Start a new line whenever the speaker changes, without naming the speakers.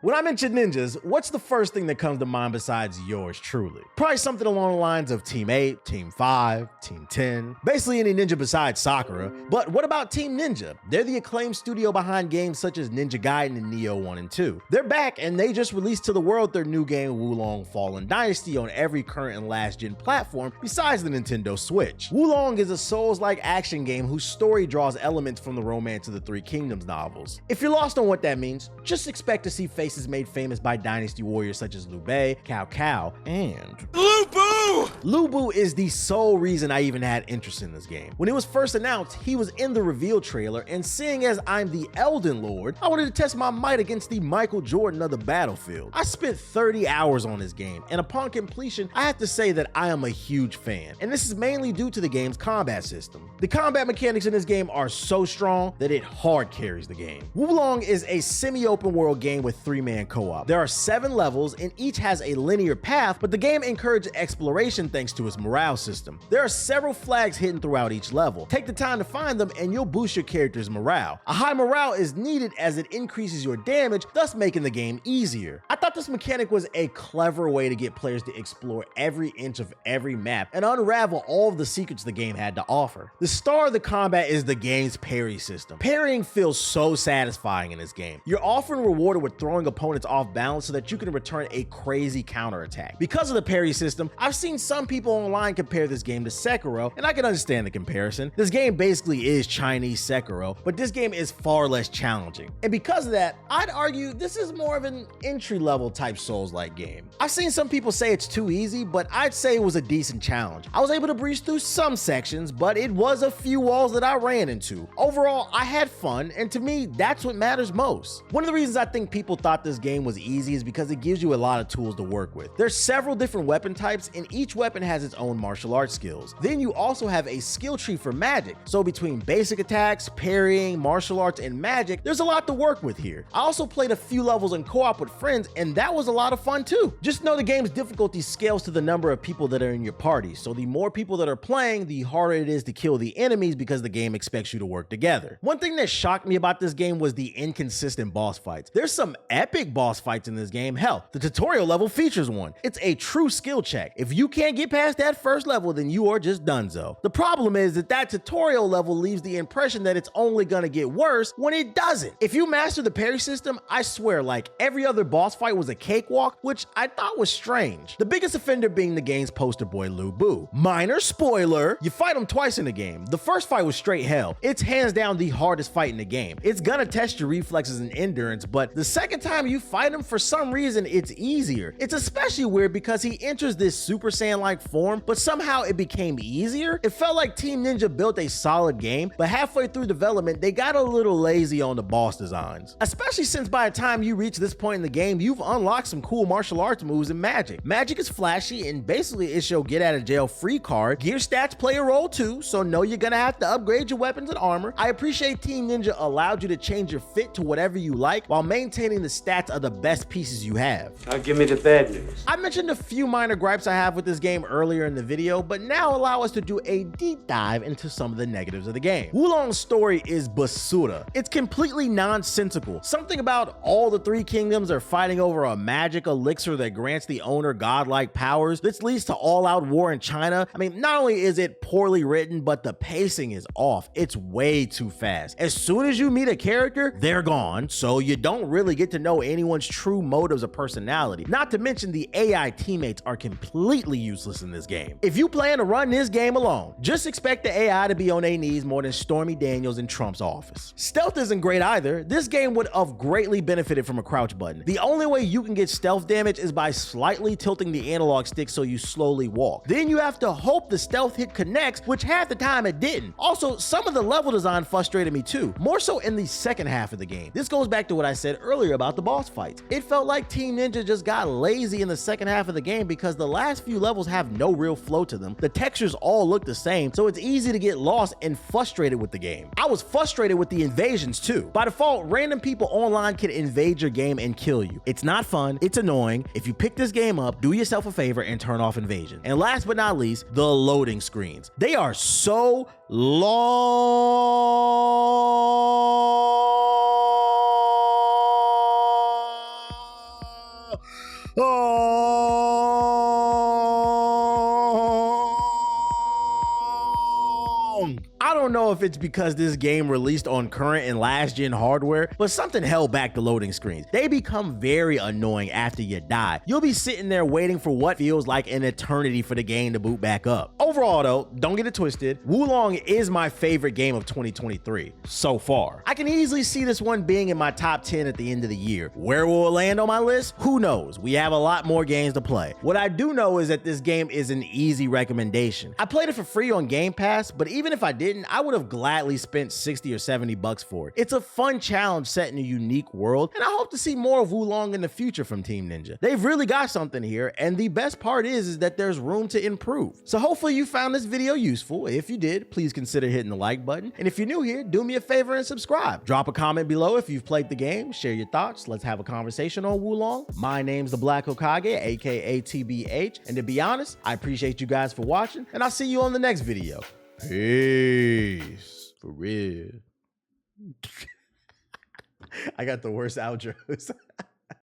When I mention ninjas, what's the first thing that comes to mind besides yours truly? Probably something along the lines of Team 8, Team 5, Team 10, basically any ninja besides Sakura. But what about Team Ninja? They're the acclaimed studio behind games such as Ninja Gaiden and Nioh 1 and 2. They're back and they just released to the world their new game Wulong Fallen Dynasty on every current and last gen platform besides the Nintendo Switch. Wulong is a Souls-like action game whose story draws elements from the Romance of the Three Kingdoms novels. If you're lost on what that means, just expect to see faces made famous by dynasty warriors such as Liu Bei, Cao Cao, and Lu Bu! Lu Bu is the sole reason I even had interest in this game. When it was first announced, he was in the reveal trailer, and seeing as I'm the Elden Lord, I wanted to test my might against the Michael Jordan of the battlefield. I spent 30 hours on this game, and upon completion, I have to say that I am a huge fan, and this is mainly due to the game's combat system. The combat mechanics in this game are so strong that it hard carries the game. Wulong is a semi-open world game with 3-man co-op. There are 7 levels and each has a linear path, but the game encourages exploration thanks to its morale system. There are several flags hidden throughout each level. Take the time to find them and you'll boost your character's morale. A high morale is needed as it increases your damage, thus making the game easier. I thought this mechanic was a clever way to get players to explore every inch of every map and unravel all of the secrets the game had to offer. The star of the combat is the game's parry system. Parrying feels so satisfying in this game. You're often rewarded with throwing opponents off balance so that you can return a crazy counterattack. Because of the parry system, I've seen some people online compare this game to Sekiro, and I can understand the comparison. This game basically is Chinese Sekiro, but this game is far less challenging. And because of that, I'd argue this is more of an entry-level type Souls-like game. I've seen some people say it's too easy, but I'd say it was a decent challenge. I was able to breeze through some sections, but it was a few walls that I ran into. Overall, I had fun, and to me, that's what matters most. One of the reasons I think people thought this game was easy is because it gives you a lot of tools to work with. There's several different weapon types and each weapon has its own martial arts skills. Then you also have a skill tree for magic. So between basic attacks, parrying, martial arts, and magic, there's a lot to work with here. I also played a few levels in co-op with friends and that was a lot of fun too. Just know the game's difficulty scales to the number of people that are in your party. So the more people that are playing, the harder it is to kill the enemies because the game expects you to work together. One thing that shocked me about this game was the inconsistent boss fights. There's some epic boss fights in this game. Hell, the tutorial level features one. It's a true skill check. If you can't get past that first level, then you are just donezo. The problem is that tutorial level leaves the impression that it's only gonna get worse when it doesn't. If you master the parry system, I swear like every other boss fight was a cakewalk, which I thought was strange. The biggest offender being the game's poster boy Lu Bu. Minor spoiler, you fight him twice in the game. The first fight was straight hell. It's hands down the hardest fight in the game. It's gonna test your reflexes and endurance, but the second time you fight him, for some reason it's easier. It's especially weird because he enters this Super Saiyan-like form, but somehow it became easier. It felt like Team Ninja built a solid game, but halfway through development, they got a little lazy on the boss designs. Especially since by the time you reach this point in the game, you've unlocked some cool martial arts moves and magic. Magic is flashy and basically it's your get out of jail free card. Gear stats play a role too, so know you're gonna have to upgrade your weapons and armor. I appreciate Team Ninja allowed you to change your fit to whatever you like while maintaining the stats of the best pieces you have.
Now give me the bad news.
I mentioned a few minor gripes I have with this game earlier in the video, but now allow us to do a deep dive into some of the negatives of the game. Wulong's story is basura. It's completely nonsensical. Something about all the three kingdoms are fighting over a magic elixir that grants the owner godlike powers. This leads to all-out war in China. I mean, not only is it poorly written, but the pacing is off. It's way too fast. As soon as you meet a character, they're gone, so you don't really get to know anyone's true motives or personality. Not to mention the AI teammates are completely useless in this game. If you plan to run this game alone, just expect the AI to be on their knees more than Stormy Daniels in Trump's office. Stealth isn't great either. This game would have greatly benefited from a crouch button. The only way you can get stealth damage is by slightly tilting the analog stick so you slowly walk. Then you have to hope the stealth hit connects, which half the time it didn't. Also, some of the level design frustrated me too, more so in the second half of the game. This goes back to what I said earlier about the boss fights. It felt like Team Ninja just got lazy in the second half of the game because the last few levels have no real flow to them. The textures all look the same, so it's easy to get lost and frustrated with the game. I was frustrated with the invasions too. By default, random people online can invade your game and kill you. It's not fun, it's annoying. If you pick this game up, do yourself a favor and turn off invasion. And last but not least, the loading screens. They are so long. I don't know if it's because this game released on current and last gen hardware, but something held back the loading screens. They become very annoying after you die. You'll be sitting there waiting for what feels like an eternity for the game to boot back up. Overall though, don't get it twisted, Wulong is my favorite game of 2023 so far. I can easily see this one being in my top 10 at the end of the year. Where will it land on my list? Who knows? We have a lot more games to play. What I do know is that this game is an easy recommendation. I played it for free on Game Pass, but even if I didn't, I would have gladly spent 60 or 70 bucks for it. It's a fun challenge set in a unique world, and I hope to see more of Wulong in the future from Team Ninja. They've really got something here, and the best part is that there's room to improve. So hopefully you found this video useful. If you did, please consider hitting the like button. And if you're new here, do me a favor and subscribe. Drop a comment below if you've played the game, share your thoughts. Let's have a conversation on Wulong. My name's the Black Hokage, aka TBH, and to be honest, I appreciate you guys for watching, and I'll see you on the next video. Peace. For real. I got the worst outros.